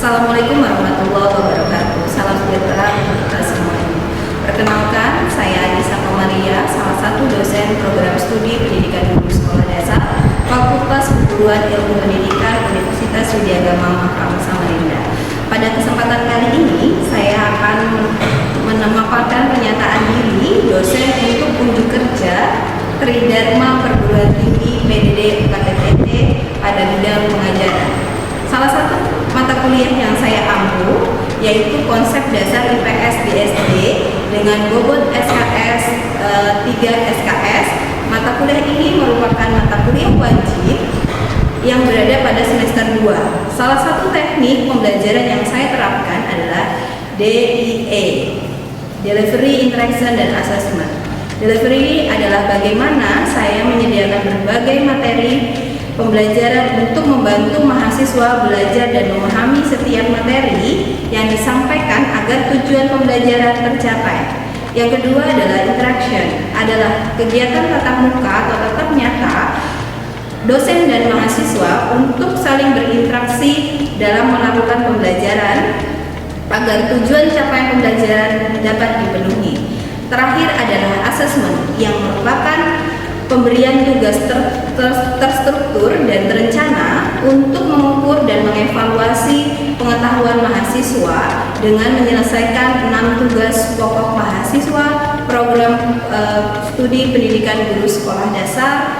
Assalamualaikum warahmatullahi wabarakatuh. Salam sejahtera untuk kita semuanya. Perkenalkan, saya Anissa Komaria, salah satu dosen program studi pendidikan guru sekolah dasar Fakultas Keguruan Ilmu Pendidikan Universitas Widya Agama Mahkamah Samarinda. Pada kesempatan kali ini, saya akan memaparkan pernyataan diri dosen untuk unjuk kerja Tridharma Perguruan Tinggi PDD UKTPT pada bidang pengajaran. Salah satu mata kuliah yang saya ambil yaitu konsep dasar IPS di SD dengan bobot SKS 3 SKS. Mata kuliah ini merupakan mata kuliah wajib yang berada pada semester 2. Salah satu teknik pembelajaran yang saya terapkan adalah DIA, Delivery, Interaction, dan Assessment. Delivery adalah bagaimana saya menyediakan berbagai materi pembelajaran untuk membantu mahasiswa belajar dan memahami setiap materi yang disampaikan agar tujuan pembelajaran tercapai. Yang kedua adalah interaction, adalah kegiatan tatap muka atau tatap nyata dosen dan mahasiswa untuk saling berinteraksi dalam melakukan pembelajaran agar tujuan capaian pembelajaran dapat dipenuhi. Terakhir adalah assessment yang merupakan pemberian tugas terstruktur dan terencana untuk mengukur dan mengevaluasi pengetahuan mahasiswa dengan menyelesaikan 6 tugas pokok mahasiswa program studi pendidikan guru sekolah dasar,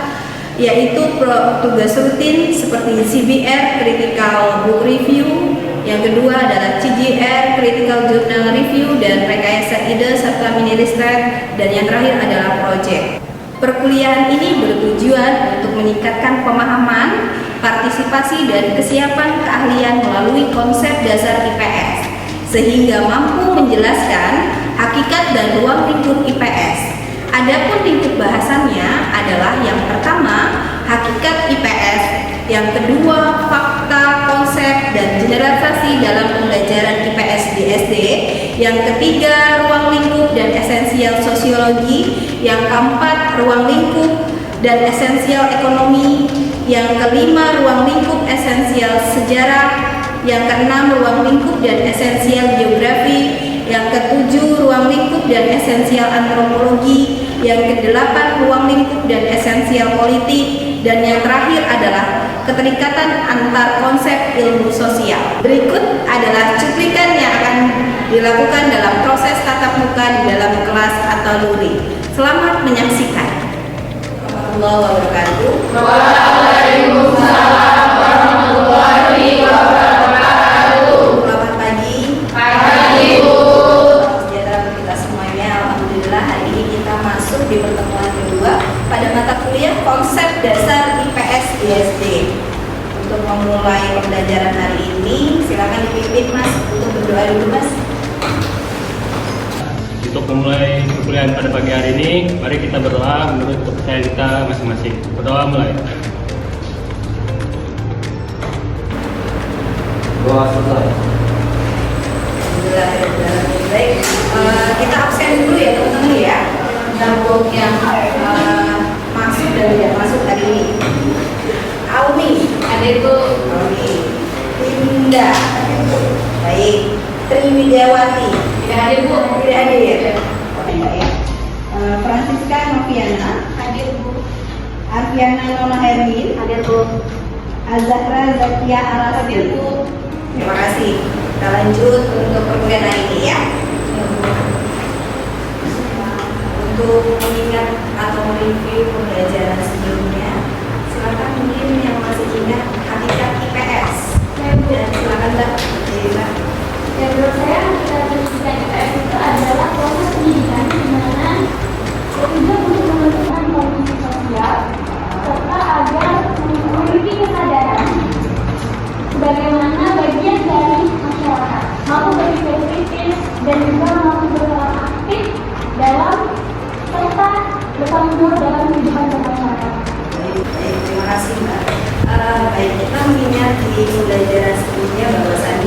yaitu tugas rutin seperti CBR Critical Book Review, yang kedua adalah CJR Critical Journal Review dan rekayasa ide serta mini riset, dan yang terakhir adalah project. Perkuliahan ini bertujuan untuk meningkatkan pemahaman, partisipasi, dan kesiapan keahlian melalui konsep dasar IPS, sehingga mampu menjelaskan hakikat dan ruang lingkup IPS. Adapun lingkup bahasannya adalah yang pertama, hakikat IPS, yang kedua, fakta, konsep, dan generalisasi dalam pembelajaran IPS di SD, yang ketiga, ruang lingkup dan esensial sosiologi, yang keempat, ruang lingkup dan esensial ekonomi, yang kelima, ruang lingkup esensial sejarah, yang keenam, ruang lingkup dan esensial geografi, yang ketujuh, ruang lingkup dan esensial antropologi, yang kedelapan, ruang lingkup dan esensial politik, dan yang terakhir adalah keterikatan antar konsep ilmu sosial. Berikut adalah cuplikan yang akan dilakukan dalam proses tatap muka di dalam kelas atau luring. Selamat menyaksikan. Warahmatullahi wabarakatuh. Waalaikumsalam warahmatullahi wabarakatuh. Selamat pagi. Pagi, Bu. Salam sejahtera untuk kita semuanya. Alhamdulillah hari ini kita masuk di pertemuan kedua pada mata kuliah konsep dasar IPS di SD. Untuk memulai pembelajaran hari ini, silakan dipimpin Mas untuk berdoa dulu, Mas. Untuk memulai perkuliahan pada pagi hari ini, mari kita berdoa menurut kepercayaan kita masing-masing. Berdoa mulai. Doa selesai. Alhamdulillah. Baik, kita absen dulu ya teman-teman ya. Untuk yang masuk dan tidak masuk hari ini. Aumi, Hadir, Bu. Aumi, Linda, baik, Triwidawati, Tidak hadir, Bu. tidak hadir. Oke, enggak ya. Francisca Noviana, Hadir, Bu. Arfiana Nona Hermin, Hadir, Bu. Azahra Zakia Hadir, Arasir. Bu. Terima kasih. Kita lanjut untuk perkuliahan hari ini ya. Untuk mengingat atau mereview pembelajaran sebelumnya, silakan mungkin yang masih ingat hakikat IPS. Dan silakan Mbak. Ya, menurut saya hakikat pendidikan IPS itu adalah proses pendidikan di mana tujuan untuk menentukan kondisi sosial serta agar memiliki kesadaran bagaimana bagian dari masyarakat mampu berpikir kritis dan juga mampu berperan aktif dalam serta bertanggung jawab dalam kehidupan bermasyarakat. Baik, terima kasih Mbak. Baik, kita mengingat di pembelajaran sebelumnya bahwasannya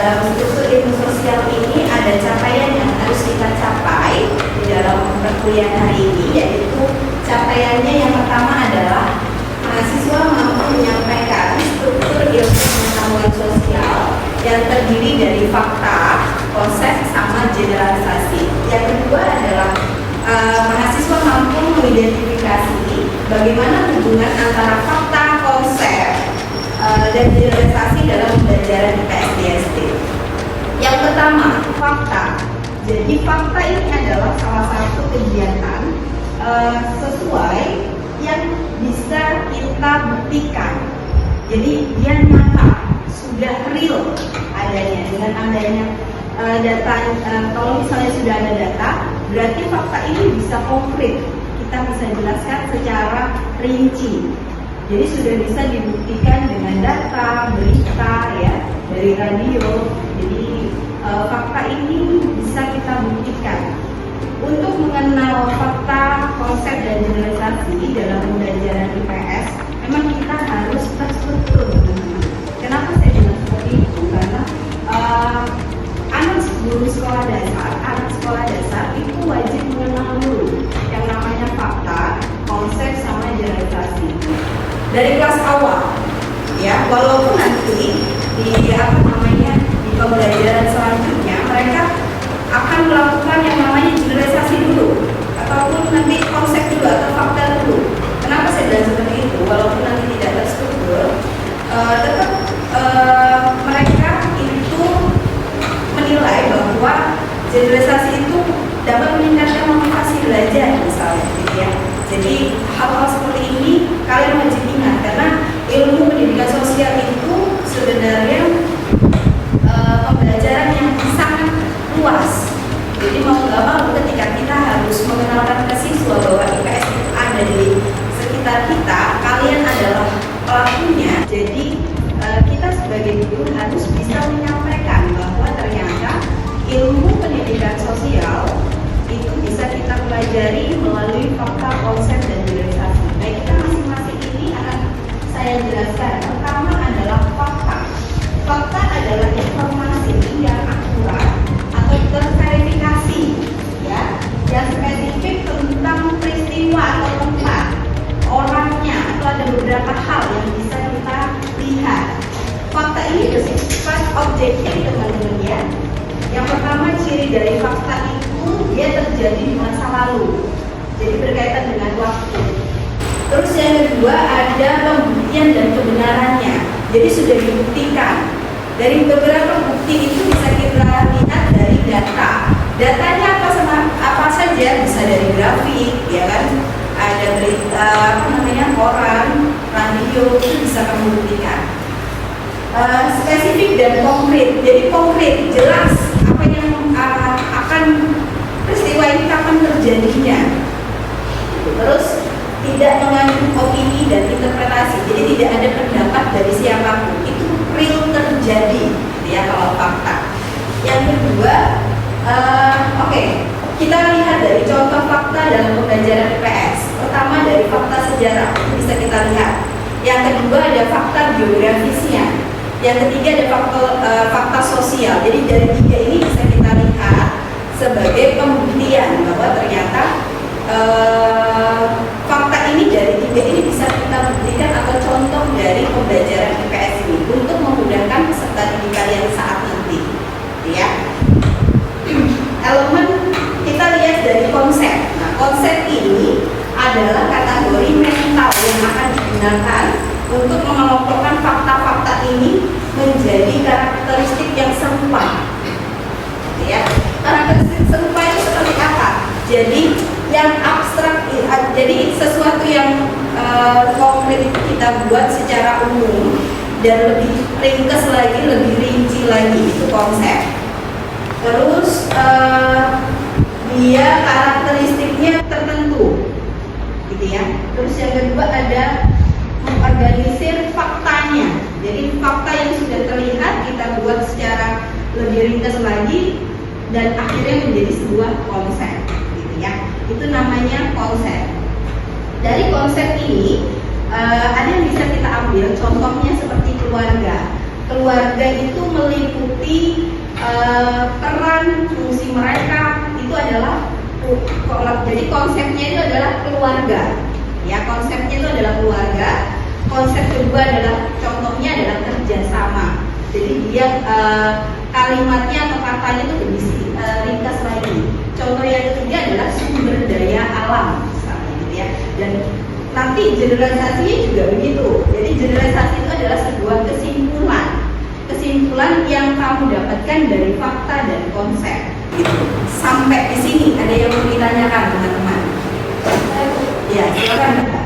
dalam struktur ilmu sosial ini ada capaian yang harus kita capai di dalam perkuliahan hari ini, yaitu capaiannya yang pertama adalah mahasiswa mampu menyampaikan struktur ilmu pengetahuan sosial yang terdiri dari fakta, konsep, sama generalisasi. Yang kedua adalah mahasiswa mampu mengidentifikasi bagaimana hubungan antara fakta, konsep, dan generalisasi dalam pembelajaran IPS di SD. Yang pertama, fakta. Jadi fakta ini adalah salah satu kegiatan sesuai yang bisa kita buktikan. Jadi dia nyata, sudah real adanya. Dengan adanya data, kalau misalnya sudah ada data, berarti fakta ini bisa konkret. Kita bisa jelaskan secara rinci. Jadi sudah bisa dibuktikan dengan data, berita, ya, dari radio. Jadi fakta ini bisa kita buktikan. Untuk mengenal fakta, konsep, dan generalisasi dalam pembelajaran IPS, memang kita harus terstruktur, teman-teman. Kenapa saya bilang seperti itu? Karena anak sekolah dasar itu wajib mengenal dulu yang namanya fakta, konsep, sama generalisasi. Dari kelas awal, ya, walaupun nanti di pembelajaran selanjutnya mereka akan melakukan yang namanya generalisasi dulu, ataupun nanti konsep dulu atau fakta dulu. Kenapa saya bilang seperti itu? Walaupun nanti tidak terstruktur, tetap mereka itu menilai bahwa generalisasi itu dapat meningkatkan motivasi belajar, misalnya, gitu ya. Jadi hal-hal seperti ini kalian wajib ingat, karena ilmu pendidikan sosial itu sebenarnya pembelajaran yang sangat luas. Jadi mau nggak mau ketika kita harus mengenalkan ke siswa bahwa IPS itu ada di sekitar kita, kalian adalah pelakunya. Jadi kita sebagai guru harus bisa menyampaikan bahwa ternyata ilmu pendidikan sosial itu bisa kita pelajari melalui fakta, konsep, dan generalisasi. Baik, kita masing-masing ini akan saya jelaskan. Pertama adalah fakta. Fakta adalah informasi yang akurat atau terverifikasi, ya, yang spesifik tentang peristiwa atau tempat, orangnya, atau ada beberapa hal yang bisa kita lihat. Fakta ini bersifat objektif, teman-teman, ya. Yang pertama, ciri dari fakta itu dia terjadi di masa lalu, jadi berkaitan dengan waktu. Terus yang kedua ada pembuktian dan kebenarannya. Jadi sudah dibuktikan. Dari beberapa bukti itu bisa kita lihat dari data. Datanya apa saja, bisa dari grafik, ya kan? Ada berita, koran, radio, itu bisa kamu buktikan. Spesifik dan konkret. Jadi konkret, jelas apa yang akan peristiwa ini kapan terjadinya. Terus tidak mengandung opini dan interpretasi. Jadi tidak ada pendapat dari siapapun. Itu real terjadi, ya, kalau fakta. Yang kedua, kita lihat dari contoh fakta dalam pembelajaran IPS. Pertama dari fakta sejarah, itu bisa kita lihat. Yang kedua ada fakta biografisnya. Yang ketiga ada fakta sosial. Jadi dari tiga ini bisa kita lihat sebagai pembuktian bahwa ternyata fakta ini dari tiga ini bisa kita buktikan atau contoh dari pembelajaran IPS ini untuk memudahkan peserta didik kalian saat nanti, ya. Elemen kita lihat dari konsep. Nah, konsep ini adalah kategori mental yang akan digunakan untuk mengelompokkan fakta-fakta ini menjadi karakteristik yang serupa, ya. Karakteristik serupa itu seperti apa? Jadi yang abstrak, jadi sesuatu yang konkret itu kita buat secara umum dan lebih ringkas lagi, lebih rinci lagi, itu konsep. Terus dia karakteristiknya tertentu, gitu ya. Terus yang kedua ada mengorganisir faktanya. Jadi fakta yang sudah terlihat kita buat secara lebih ringkas lagi dan akhirnya menjadi sebuah konsep, gitu ya. Itu namanya konsep. Dari konsep ini ada yang bisa kita ambil contohnya seperti keluarga. keluarga itu meliputi peran fungsi mereka itu adalah jadi konsepnya itu adalah keluarga, ya konsepnya itu adalah keluarga. Konsep kedua adalah contohnya adalah kerjasama. Jadi dia kalimatnya atau katanya itu lebih ringkas lagi. Contoh yang ketiga adalah sumber daya alam, misalnya gitu ya. Dan nanti generalisasinya juga begitu. Jadi generalisasi itu adalah sebuah kesimpulan yang kamu dapatkan dari fakta dan konsep. Gitu. Sampai di sini ada yang mau ditanyakan teman-teman? Ya, silakan Mbak.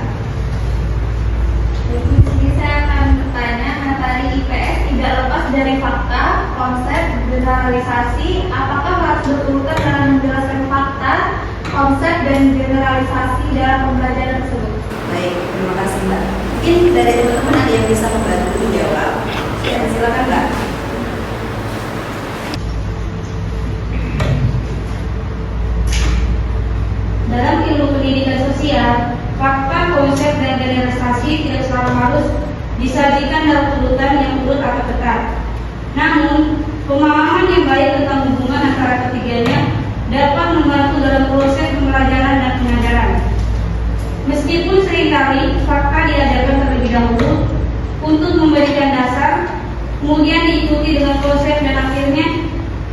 Di sini saya akan bertanya, materi IPS tidak lepas dari fakta, konsep, generalisasi. Apakah harus berurutan dalam menjelaskan fakta, konsep, dan generalisasi dalam pembelajaran tersebut? Baik, terima kasih Mbak. Mungkin dari teman-teman ada yang bisa membantu menjawab. Ya, silakan Mbak. Dalam ilmu pendidikan sosial, fakta, konsep, dan generalisasi tidak selalu harus disajikan dalam urutan yang urut atau ketat. Namun, pemahaman yang baik tentang hubungan antara ketiganya dapat membantu dalam proses pembelajaran dan pengajaran. Meskipun seringkali fakta diajarkan terlebih dahulu untuk memberikan dasar, kemudian diikuti dengan konsep dan akhirnya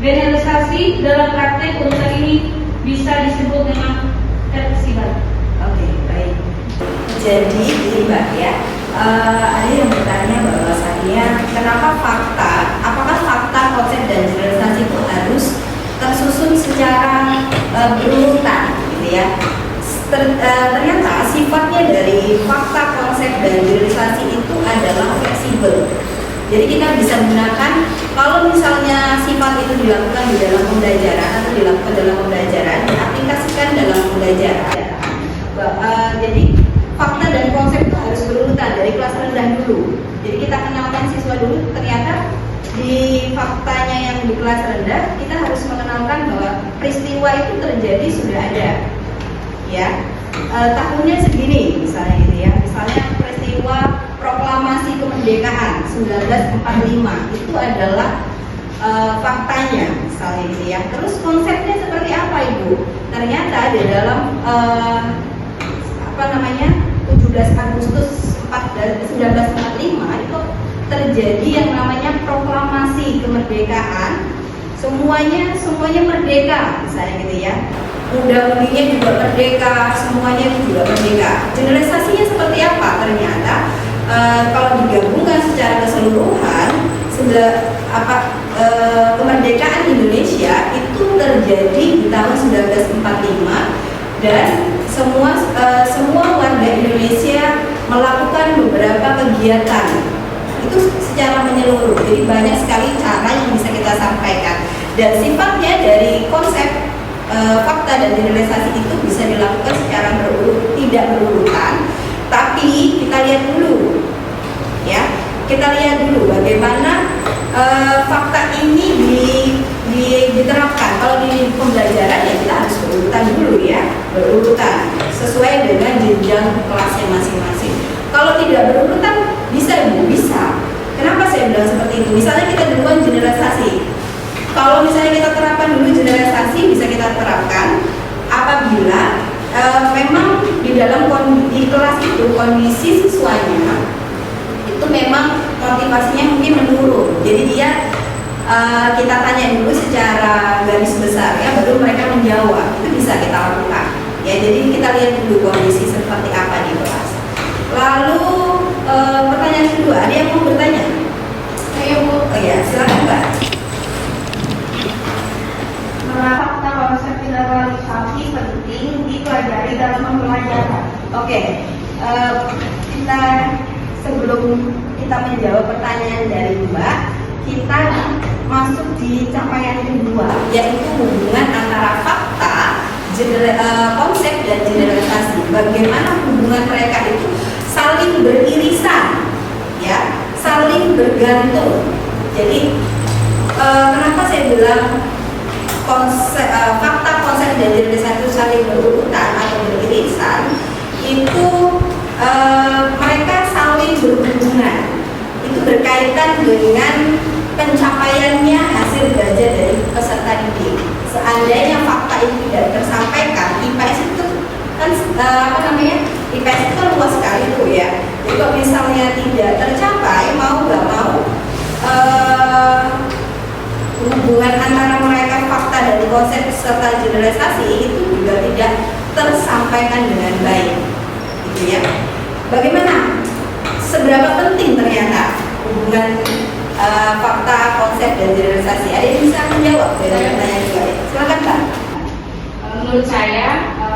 generalisasi dalam praktek urutan ini bisa disebut dengan tersibat. Oke, baik. Jadi ini Mbak ya, ada yang bertanya bahwasannya kenapa apakah fakta, konsep, dan generalisasi itu harus tersusun secara berurutan, gitu ya? Ternyata sifatnya dari fakta, konsep, dan generalisasi itu adalah fleksibel. Jadi kita bisa gunakan kalau misalnya sifat itu dilakukan di dalam pembelajaran atau dilakukan dalam pembelajaran, diaplikasikan dalam pembelajaran. Jadi fakta dan konsep itu harus berurutan dari kelas rendah dulu. Jadi kita kenalkan siswa dulu. Ternyata di faktanya yang di kelas rendah kita harus mengenalkan bahwa peristiwa itu terjadi sudah ada. Ya, tahunnya segini misalnya gitu ya. Misalnya peristiwa proklamasi kemerdekaan 1945 itu adalah faktanya misalnya gitu ya. Terus konsepnya seperti apa Ibu? Ternyata di dalam 17 Agustus 1945 itu terjadi yang namanya proklamasi kemerdekaan. Semuanya merdeka misalnya gitu ya. Muda-mudinya juga merdeka, semuanya juga merdeka. Generalisasinya seperti apa? Ternyata kalau digabungkan secara keseluruhan, kemerdekaan Indonesia itu terjadi di tahun 1945 dan semua warga Indonesia melakukan beberapa kegiatan itu secara menyeluruh. Jadi banyak sekali cara yang bisa kita sampaikan dan sifatnya dari konsep fakta dan generalisasi itu bisa dilakukan secara tidak berurutan, tapi kita lihat dulu ya, kita lihat dulu bagaimana fakta ini diterapkan. Kalau di pembelajaran ya kita harus berurutan dulu ya, berurutan sesuai dengan jenjang kelasnya masing-masing. Kalau tidak berurutan bisa Bu, bisa. Kenapa saya bilang seperti itu? Misalnya kita duluan generalisasi. Kalau misalnya kita terapkan dulu generalisasi, bisa kita terapkan apabila memang di dalam di kelas itu kondisi siswanya itu memang motivasinya mungkin menurun. Jadi dia kita tanya dulu secara garis besar ya, baru mereka menjawab. Itu bisa kita lakukan. Ya, jadi kita lihat dulu kondisi seperti apa di kelas. Lalu pertanyaan kedua, ada yang mau bertanya? Ayo Bu. Oh ya, silakan Mbak. Mengapa fakta, konsep, generalisasi penting dipelajari dalam pembelajaran? Oke, kita sebelum kita menjawab pertanyaan dari Mbak, kita masuk di capaian kedua, yaitu hubungan antara fakta, konsep, dan generalisasi. Bagaimana hubungan mereka itu saling beririsan, ya, saling bergantung. Jadi kenapa saya bilang fakta, konsep, dan generalisasi itu saling berurutan atau beririsan? Itu mereka saling berhubungan. itu berkaitan dengan pencapaiannya hasil belajar dari peserta didik. Seandainya fakta itu tidak tersampaikan, IPS itu kan IPS itu kan luas sekali tuh ya. Jadi kalau misalnya tidak tercapai, mau nggak mau hubungan antara mereka fakta dan konsep serta generalisasi itu juga tidak tersampaikan dengan baik, gitu ya. Bagaimana? Seberapa penting ternyata hubungan fakta, konsep, dan generalisasi? Ada yang bisa menjawab dari pertanyaan juga? Silakan Pak. Menurut saya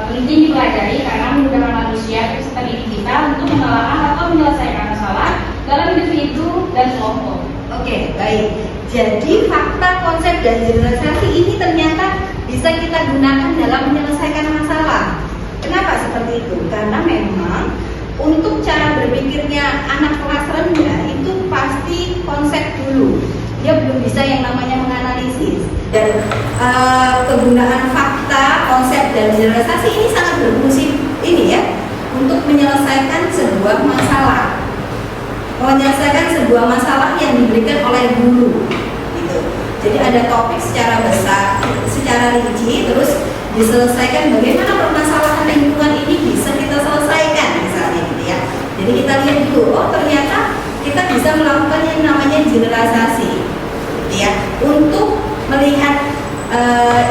penting dipelajari karena memudahkan manusia peserta didik kita untuk menelaah atau menyelesaikan masalah dalam individu dan kelompok. Oke, baik. Jadi fakta, konsep, dan generalisasi ini ternyata bisa kita gunakan dalam menyelesaikan masalah. Kenapa seperti itu? Karena memang untuk cara berpikirnya anak kelas rendah itu pasti konsep dulu. Dia belum bisa yang namanya menganalisis. Dan kegunaan fakta, konsep, dan generalisasi ini sangat berfungsi ini ya untuk menyelesaikan sebuah masalah. Menyelesaikan sebuah masalah yang diberikan oleh guru gitu. Jadi ada topik secara besar, secara rinci, terus diselesaikan bagaimana permasalahan lingkungan ini bisa kita selesaikan misalnya gitu ya. Jadi kita lihat dulu, oh ternyata kita bisa melakukan yang namanya generalisasi gitu ya. Untuk melihat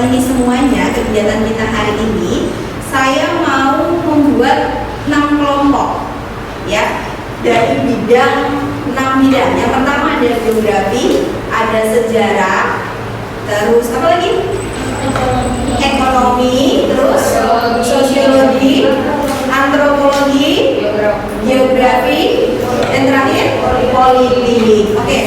ini semuanya, kegiatan kita hari ini, saya mau membuat 6 kelompok ya, dari bidang 6 bidang. Yang pertama ada geografi, ada sejarah, terus apa lagi? Ekonomi, terus sosiologi, antropologi, geografi, dan terakhir politik. Oke.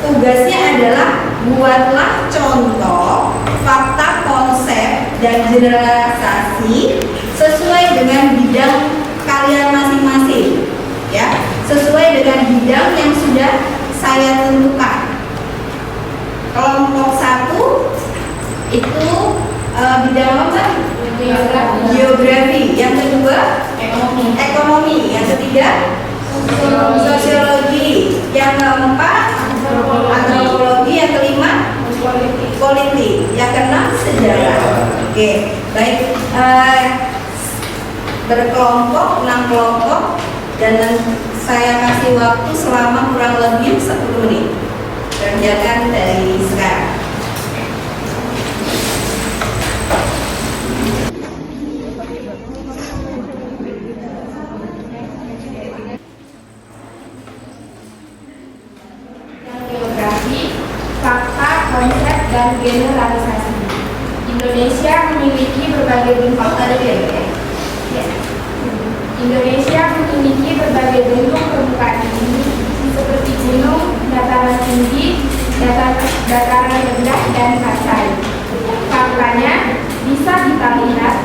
Tugasnya adalah buatlah contoh fakta, konsep, dan generalisasi sesuai dengan bidang kalian masing-masing ya, sesuai dengan bidang yang sudah saya tentukan. Kelompok 1 itu bidang apa? Geografi. Yang kedua ekonomi. Yang ketiga sosiologi. Yang keempat antropologi. Yang kelima politik. Yang keenam sejarah. Oke, baik. Berkelompok 6 kelompok dan saya kasih waktu selama kurang lebih 10 menit. Kerjakan dari sekarang. Geografi, fakta, konsep, dan generalisasi. Indonesia memiliki berbagai bentuk Indonesia memiliki berbagai bentuk permukaan bumi seperti gunung, dataran tinggi, dataran rendah, dan pantai. Faktanya bisa kita lihat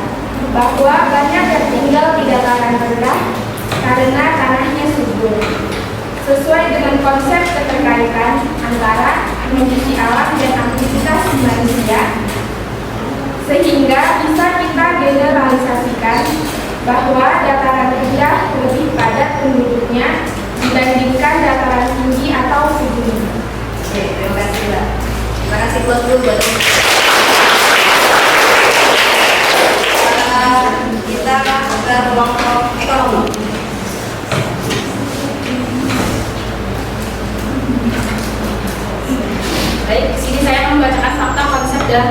bahwa banyak yang tinggal di dataran rendah karena tanahnya subur. Sesuai dengan konsep keterkaitan antara kondisi alam dan aktivitas manusia, sehingga bisa kita generalisasikan bahwa dataran rendah lebih padat penduduknya dibandingkan dataran tinggi atau pegunungan. Oke, terima kasih Mbak. Terima kasih buat kita ke kelompok ekonomi. Baik, di sini saya akan membacakan fakta, konsep, dan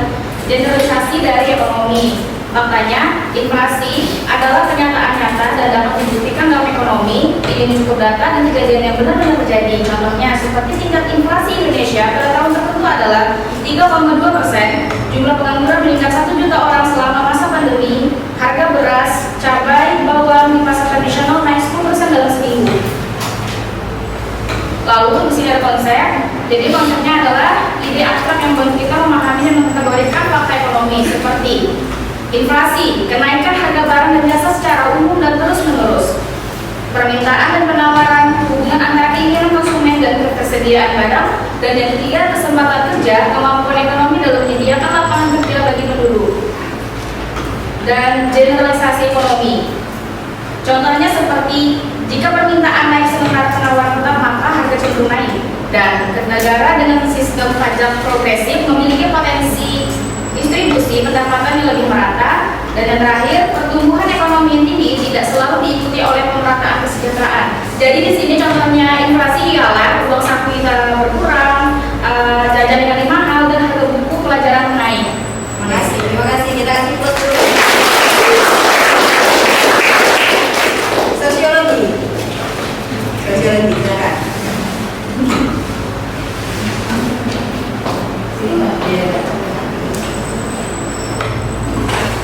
generalisasi dari ekonomi. Faktanya, inflasi adalah kenyataan nyata dan dapat dibuktikan dalam ekonomi. Ini cukup data dan kejadian yang benar-benar terjadi. Contohnya, seperti tingkat inflasi Indonesia pada tahun tertentu adalah 3,2%. Jumlah pengangguran meningkat 1 juta orang selama masa pandemi. Harga beras, cabai, bawang di pasar tradisional naik 10% dalam seminggu. Lalu di sini ada konsep. Jadi konsepnya adalah ide abstrak yang membantu kita memahami dan mengkategorikan fakta ekonomi seperti inflasi, kenaikan harga barang dan jasa secara umum dan terus-menerus. Permintaan dan penawaran, hubungan antara keinginan konsumen dan ketersediaan barang. Dan yang ketiga, kesempatan kerja, kemampuan ekonomi dalam menyediakan lapangan kerja bagi penduduk. Dan generalisasi ekonomi. Contohnya seperti jika permintaan naik sementara penawar tetap maka harga cenderung naik. Dan negara dengan sistem pajak progresif memiliki potensi distribusi pendapatan yang lebih merata. Dan yang terakhir, pertumbuhan ekonomi yang tinggi tidak selalu diikuti oleh pemerataan kesejahteraan. Jadi di sini contohnya inflasi ialah uang saku kita berkurang, jajan yang lebih mahal, dan harga buku pelajaran naik. Terima kasih. Kita kasih plus dulu. Sosiologi, silakan.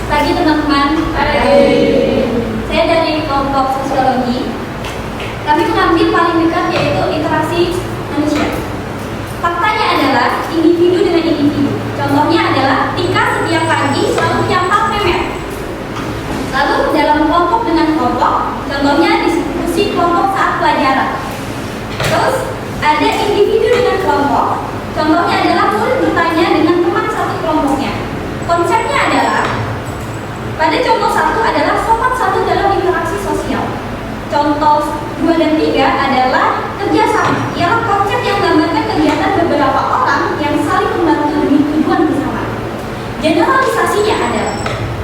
Pagi teman-teman. Saya dari kelompok sosiologi. Kami mengambil paling dekat yaitu interaksi manusia. Faktanya adalah individu dengan individu. Contohnya adalah Tika setiap pagi selalu menyapa Memet. Lalu dalam kelompok dengan kelompok, contohnya diskusi kelompok saat pelajaran. Terus ada individu dengan kelompok. Contohnya adalah murid bertanya dengan teman satu kelompoknya. Konsepnya adalah pada contoh 1 adalah sopan 1 dalam interaksi sosial. Contoh 2 dan 3 adalah kerjasama. Ialah konsep yang menggambarkan kegiatan beberapa orang yang saling membantu demi tujuan bersama. Generalisasinya adalah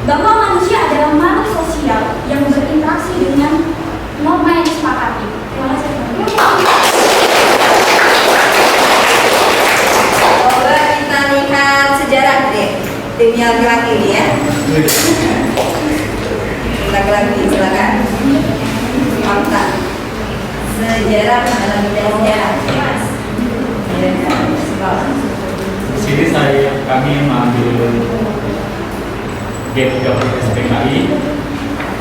bahwa manusia adalah makhluk sosial yang berinteraksi dengan norma yang disepakati. Terima kasih. Coba kita lihat sejarah deh. Timnya laki-laki ini ya. Laki-laki, silakan. Fakta. Sejarah dalam bidang sejarah. Mas. Di sini kami mengambil G30 SPKI.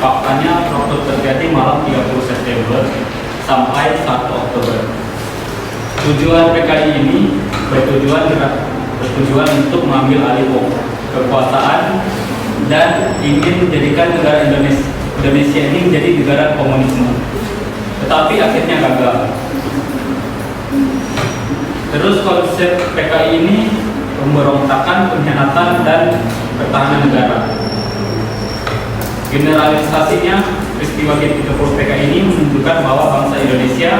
Faktanya waktu terjadi malam 30 September sampai 1 Oktober. Tujuan PKI ini bertujuan untuk mengambil alih kekuasaan dan ingin menjadikan negara Indonesia ini menjadi negara komunisme. Tetapi akhirnya gagal. Terus konsep PKI ini pemberontakan, pengkhianatan, dan pertahanan negara. Generalisasinya, peristiwa G30 PKI ini menunjukkan bahwa bangsa Indonesia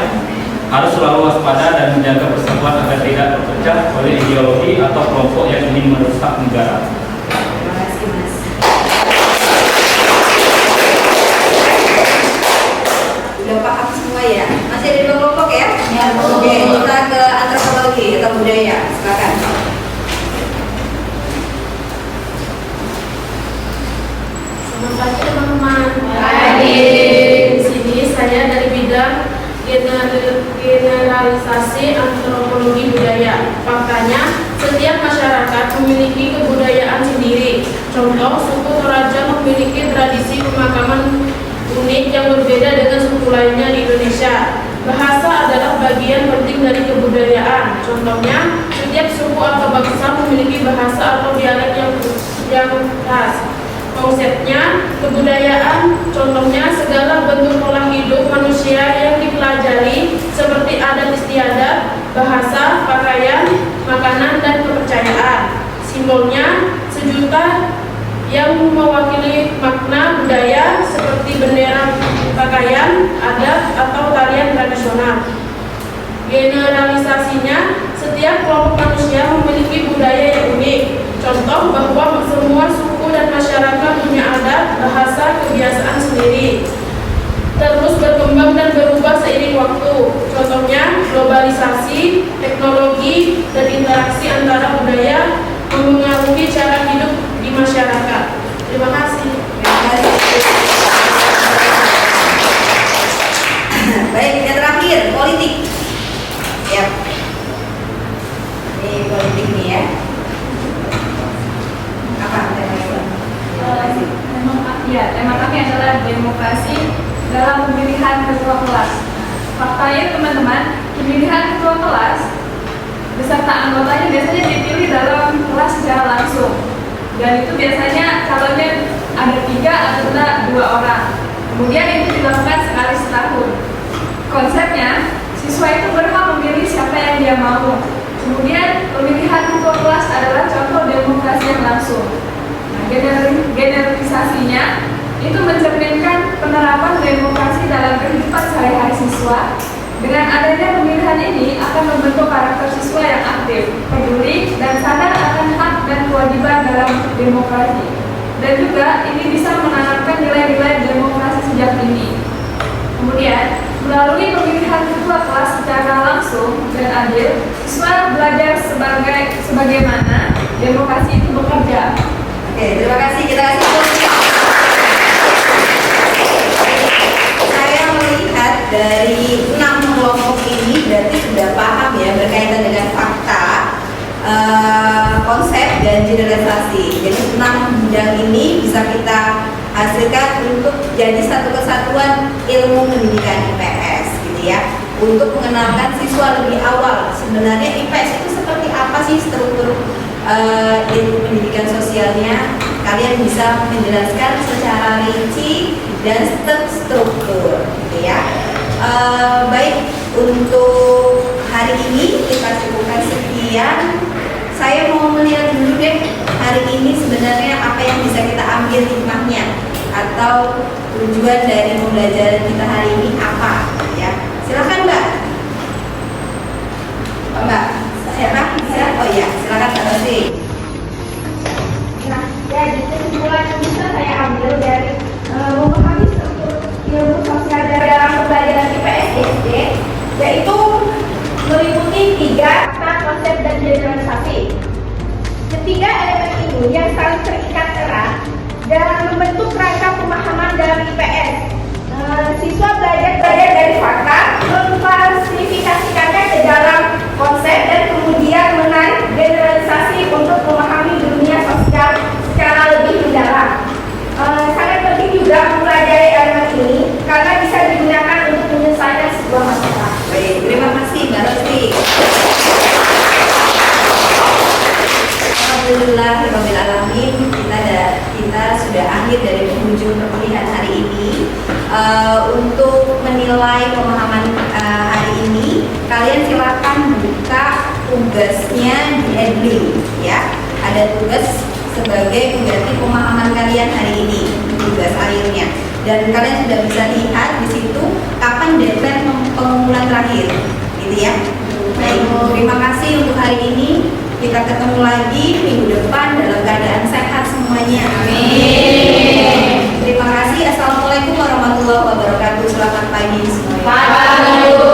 harus selalu waspada dan menjaga persatuan agar tidak terpecah oleh ideologi atau kelompok yang ingin merusak negara. Terima kasih, Mas. Udah paham semua ya? Masih ada 2 kelompok ya? Ya. Oke, kita ke antropologi atau budaya. Silakan. Selamat pagi teman-teman. Pagi. Di sini saya dari bidang generalisasi antropologi budaya. Faktanya, setiap masyarakat memiliki kebudayaan sendiri. Contoh, suku Toraja memiliki tradisi pemakaman unik yang berbeda dengan suku lainnya di Indonesia. Bahasa adalah bagian penting dari kebudayaan. Contohnya, setiap suku atau bangsa memiliki bahasa atau dialek yang khas. Konsepnya, kebudayaan, contohnya segala bentuk pola hidup manusia yang dipelajari seperti adat istiadat, bahasa, pakaian, makanan, dan kepercayaan. Simbolnya, sejuta yang mewakili makna budaya seperti bendera, pakaian, adat, atau tarian tradisional. Generalisasinya, setiap kelompok manusia memiliki budaya yang unik. Contoh bahwa semua suku dan masyarakat punya adat, bahasa, kebiasaan sendiri. Terus berkembang dan berubah seiring waktu. Contohnya globalisasi, teknologi, dan interaksi antara budaya mempengaruhi cara hidup di masyarakat. Terima kasih. Baik, yang terakhir, politik. Ya. Ini politik nih ya. Apa temanya? Tema kami adalah demokrasi dalam pemilihan ketua kelas. Faktanya teman-teman, pemilihan ketua kelas beserta anggotanya biasanya dipilih dalam kelas secara langsung. Dan itu biasanya calonnya ada 3 atau 2 orang. Kemudian itu dilakukan sekali setahun. Konsepnya, siswa itu berhak memilih siapa yang dia mau. Kemudian pemilihan ketua kelas adalah contoh demokrasi yang langsung. Nah, generalisasinya itu mencerminkan penerapan demokrasi dalam kehidupan sehari-hari siswa Dengan adanya pemilihan ini akan membentuk karakter siswa yang aktif, peduli, dan sadar akan hak dan kewajiban dalam demokrasi. Dan juga ini bisa menanamkan nilai-nilai demokrasi sejak dini. Kemudian, melalui pemilihan ketua kelas secara langsung dan adil, siswa belajar sebagaimana demokrasi itu bekerja. Oke, terima kasih. Kita kasih tepuk. Saya melihat dari 6 kelompok ini berarti sudah paham ya berkaitan dengan fakta, konsep dan generalisasi. Jadi 6 bidang ini bisa kita hasilkan untuk jadi satu kesatuan ilmu pendidikan IPS gitu ya. Untuk mengenalkan siswa lebih awal sebenarnya IPS itu seperti apa sih struktur ilmu pendidikan sosialnya. Kalian bisa menjelaskan secara rinci dan terstruktur gitu ya. Baik, untuk hari ini kita cukupkan sekian. Saya mau melihat dulu deh hari ini sebenarnya apa yang bisa kita ambil hikmahnya atau tujuan dari pembelajaran kita hari ini apa ya. Silakan Mbak. Mbak, siapa? Bisa? Oh iya, silakan Mbak Rosi. Nah, jadi kesimpulan yang bisa saya ambil dari memahami struktur ilmu sosial dalam pembelajaran IPS SD, yaitu meliputi 3 fakta, konsep, dan generalisasi. Ketiga elemen ini yang saling terikat erat dalam membentuk rangka pemahaman dalam IPS. Siswa belajar dari fakta, memklasifikasikannya ke dalam konsep, dan kemudian menarik generalisasi untuk memahami dunia sosial secara lebih mendalam. Sangat penting juga mempelajari elemen ini karena bisa digunakan untuk menyelesaikan sebuah masalah. Baik, terima kasih Mbak Rosi. Alhamdulillahirrahmanirrahim, kita sudah akhir dari penghujung perkuliahan hari ini. Untuk menilai pemahaman hari ini, kalian silakan buka tugasnya di Edlink ya. Ada tugas sebagai pengganti pemahaman kalian hari ini, tugas akhirnya. Dan kalian sudah bisa lihat di situ kapan deadline pengumpulan terakhir, gitu ya. Baik, terima kasih untuk hari ini. Kita ketemu lagi minggu depan dalam keadaan sehat semuanya. Amin. Terima kasih. Assalamualaikum warahmatullahi wabarakatuh. Selamat pagi semuanya. Pagi.